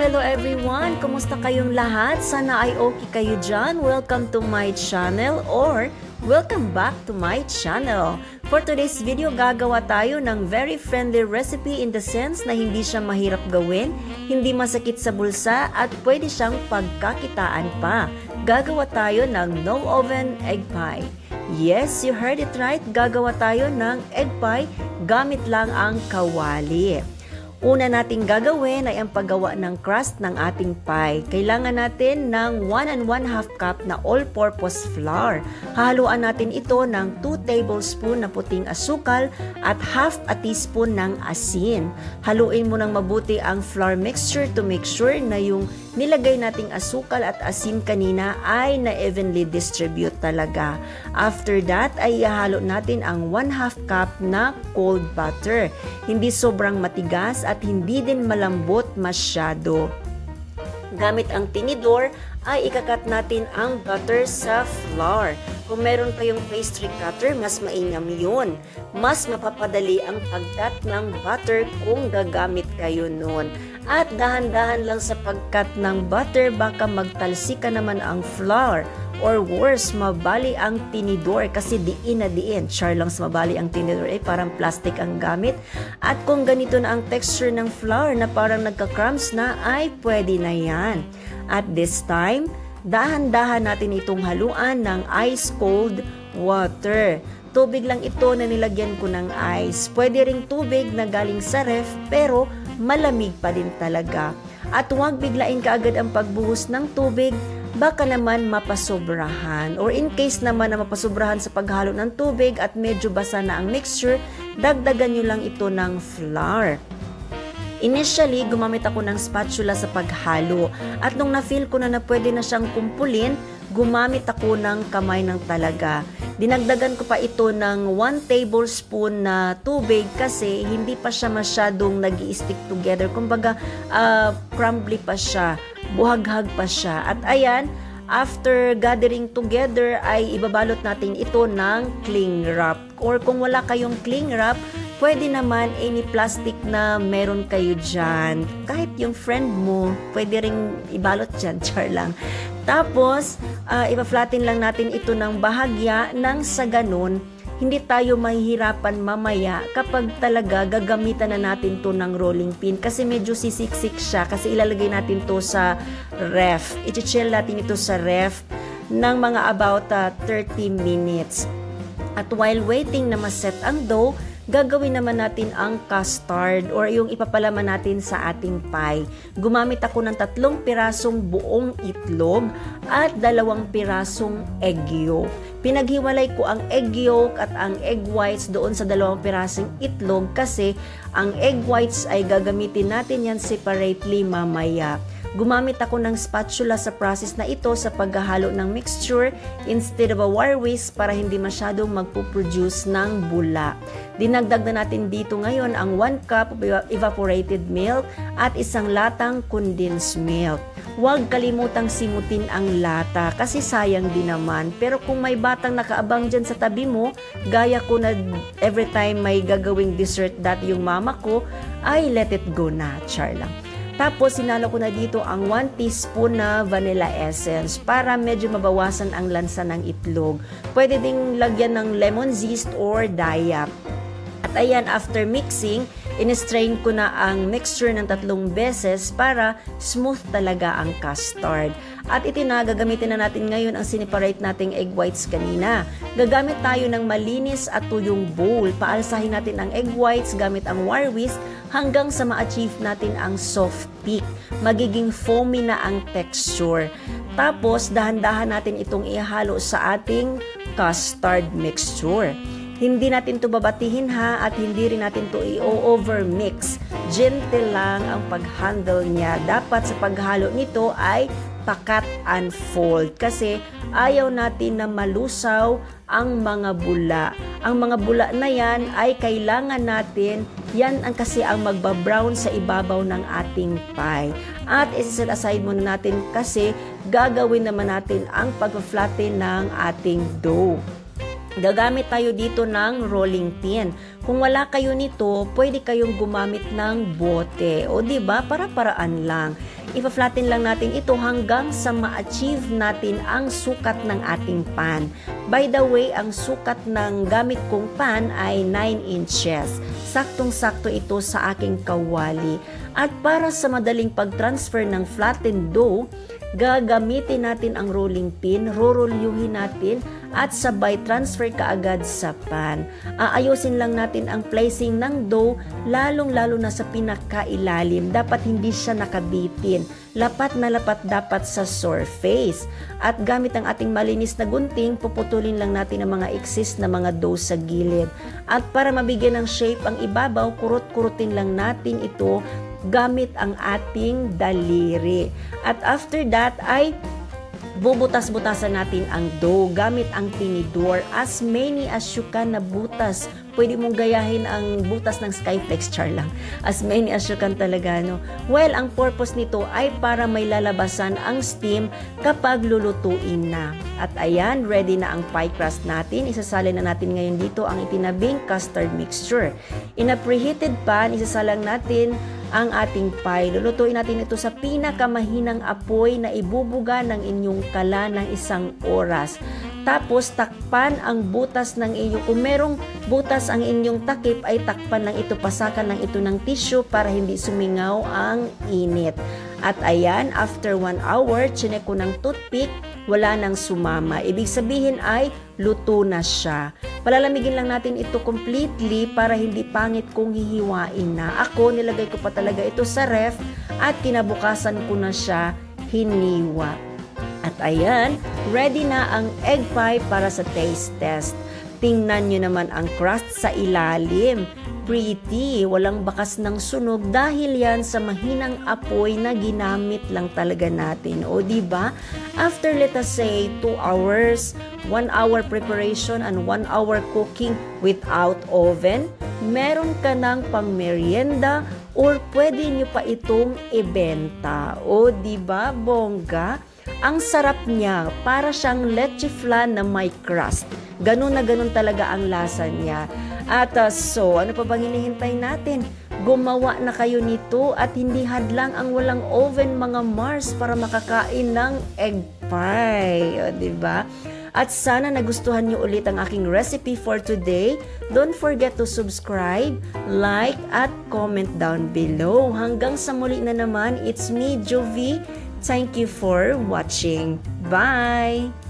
Hello everyone! Kumusta kayong lahat? Sana ay okay kayo dyan. Welcome to my channel or welcome back to my channel. For today's video, gagawa tayo ng very friendly recipe in the sense na hindi siya mahirap gawin, hindi masakit sa bulsa at pwede siyang pagkakitaan pa. Gagawa tayo ng no oven egg pie. Yes, you heard it right. Gagawa tayo ng egg pie gamit lang ang kawali. Una nating gagawin ay ang paggawa ng crust ng ating pie. Kailangan natin ng 1 1/2 cup na all-purpose flour. Hahaluan natin ito ng 2 tablespoon na puting asukal at half a teaspoon ng asin. Haluin mo ng mabuti ang flour mixture to make sure na yung nilagay nating asukal at asin kanina ay na-evenly distribute talaga. After that ay ihalo natin ang 1/2 cup na cold butter. Hindi sobrang matigas at hindi din malambot masyado. Gamit ang tinidor ay ikakat natin ang butter sa flour. Kung meron kayong pastry cutter, mas mainam yun. Mas mapapadali ang pagkat ng butter kung gagamit kayo nun. At dahan-dahan lang sa pagkat ng butter, baka magtalsika naman ang flour. Or worse, mabali ang tinidor kasi diin na diin. Char lang sa mabali ang tinidor parang plastic ang gamit. At kung ganito na ang texture ng flour na parang nagka-crumbs na, ay pwede na yan. At this time, dahan-dahan natin itong haluan ng ice cold water. Tubig lang ito na nilagyan ko ng ice. Pwede ring tubig na galing sa ref pero malamig pa din talaga. At huwag biglain kaagad ang pagbuhos ng tubig, baka naman mapasobrahan. Or in case naman na mapasobrahan sa paghalo ng tubig at medyo basa na ang mixture, dagdagan nyo lang ito ng flour. Initially, gumamit ako ng spatula sa paghalo. At nung na-feel ko na pwede na siyang kumpulin, gumamit ako ng kamay ng talaga. Dinagdagan ko pa ito ng 1 tablespoon na tubig kasi hindi pa siya masyadong nag-i-stick together. Kumbaga, crumbly pa siya, buhaghag pa siya. At ayan, after gathering together ay ibabalot natin ito ng cling wrap. Or kung wala kayong cling wrap, pwede naman any plastic na meron kayo dyan. Kahit yung friend mo, pwede ring ibalot dyan, char lang. Tapos, ipa-flatten lang natin ito ng bahagya nang sa ganun, hindi tayo mahihirapan mamaya kapag talaga gagamitan na natin to ng rolling pin kasi medyo sisiksik siya kasi ilalagay natin to sa ref. I-chill natin ito sa ref ng mga about 30 minutes. At while waiting na maset ang dough, gagawin naman natin ang custard or yung ipapalaman natin sa ating pie. Gumamit ako ng 3 pirasong buong itlog at 2 pirasong egg yolk. Pinaghiwalay ko ang egg yolk at ang egg whites doon sa 2 pirasong itlog kasi ang egg whites ay gagamitin natin yan separately mamaya. Gumamit ako ng spatula sa process na ito sa paghahalo ng mixture instead of a wire whisk para hindi masyadong magpuproduce ng bula. Dinagdag na natin dito ngayon ang 1 cup of evaporated milk at 1 latang condensed milk. Huwag kalimutang simutin ang lata kasi sayang din naman. Pero kung may batang nakaabang dyan sa tabi mo, gaya ko na every time may gagawing dessert dati yung mama ko, ay let it go na, char lang. Tapos, sinalo ko na dito ang 1 teaspoon na vanilla essence para medyo mabawasan ang lansa ng itlog. Pwede ding lagyan ng lemon zest or dayap. At ayan, after mixing, in-strain ko na ang mixture ng 3 beses para smooth talaga ang custard. At ito na, gagamitin na natin ngayon ang siniparate nating egg whites kanina. Gagamit tayo ng malinis at tuyong bowl. Paalsahin natin ang egg whites gamit ang wire whisk hanggang sa ma-achieve natin ang soft peak. Magiging foamy na ang texture. Tapos, dahan-dahan natin itong ihalo sa ating custard mixture. Hindi natin ito babatihin ha at hindi rin natin ito i-overmix. Gentle lang ang pag-handle niya. Dapat sa paghalo nito ay pakat and fold kasi ayaw natin na malusaw ang mga bula. Ang mga bula na yan ay kailangan natin, yan ang kasi ang magba-brown sa ibabaw ng ating pie. At isa-set aside muna natin kasi gagawin naman natin ang pag-flatten ng ating dough. gagamit tayo dito ng rolling pin. Kung wala kayo nito, pwede kayong gumamit ng bote. O diba? Para-paraan lang. Ipa-flatten lang natin ito hanggang sa ma-achieve natin ang sukat ng ating pan. By the way, ang sukat ng gamit kong pan ay 9 inches. Saktong-sakto ito sa aking kawali. At para sa madaling pag-transfer ng flattened dough, gagamitin natin ang rolling pin, rorolyuhin natin at sabay transfer kaagad sa pan. Aayusin lang natin ang placing ng dough, lalong-lalo na sa pinakailalim. Dapat hindi siya nakabitin. Lapat na lapat dapat sa surface. At gamit ang ating malinis na gunting, puputulin lang natin ang mga excess na mga dough sa gilid. At para mabigyan ng shape ang ibabaw, kurut-kurutin lang natin ito gamit ang ating daliri. At after that ay bubutas-butasan natin ang dough gamit ang tinidor. As many as you can na butas. Pwede mong gayahin ang butas ng Skyflex, char lang. As many as you can talaga, no? Well, ang purpose nito ay para may lalabasan ang steam kapag lulutuin na. At ayan, ready na ang pie crust natin. Isasalin na natin ngayon dito ang itinabing custard mixture. In a preheated pan, isasalang natin ang ating pie. Lulutuin natin ito sa pinakamahinang apoy na ibubuga ng inyong kala ng 1 oras. Tapos, takpan ang butas ng inyo. Kung merong butas ang inyong takip, ay takpan lang ito, pasakan lang ito ng tissue para hindi sumingaw ang init. At ayan, after 1 hour, chinek ko ng toothpick, wala nang sumama. Ibig sabihin ay luto na siya. Palalamigin lang natin ito completely para hindi pangit kung hihiwain na. Ako, nilagay ko pa talaga ito sa ref at kinabukasan ko na siya hiniwa. At ayan, ready na ang egg pie para sa taste test. Tingnan nyo naman ang crust sa ilalim. Pretty, walang bakas ng sunog dahil yan sa mahinang apoy na ginamit lang talaga natin. O diba? After let us say 2 hours, 1 hour preparation and 1 hour cooking without oven, meron ka ng pang merienda or pwede nyo pa itong ibenta. O diba, bongga? Ang sarap niya, para siyang leche flan na may crust. Ganun na ganun talaga ang lasa niya. At so, ano pa bang hinihintay natin? Gumawa na kayo nito at hindi hadlang ang walang oven mga Mars para makakain ng egg pie. O, diba? At sana nagustuhan niyo ulit ang aking recipe for today. Don't forget to subscribe, like, at comment down below. Hanggang sa muli na naman, it's me, Jovi. Thank you for watching. Bye!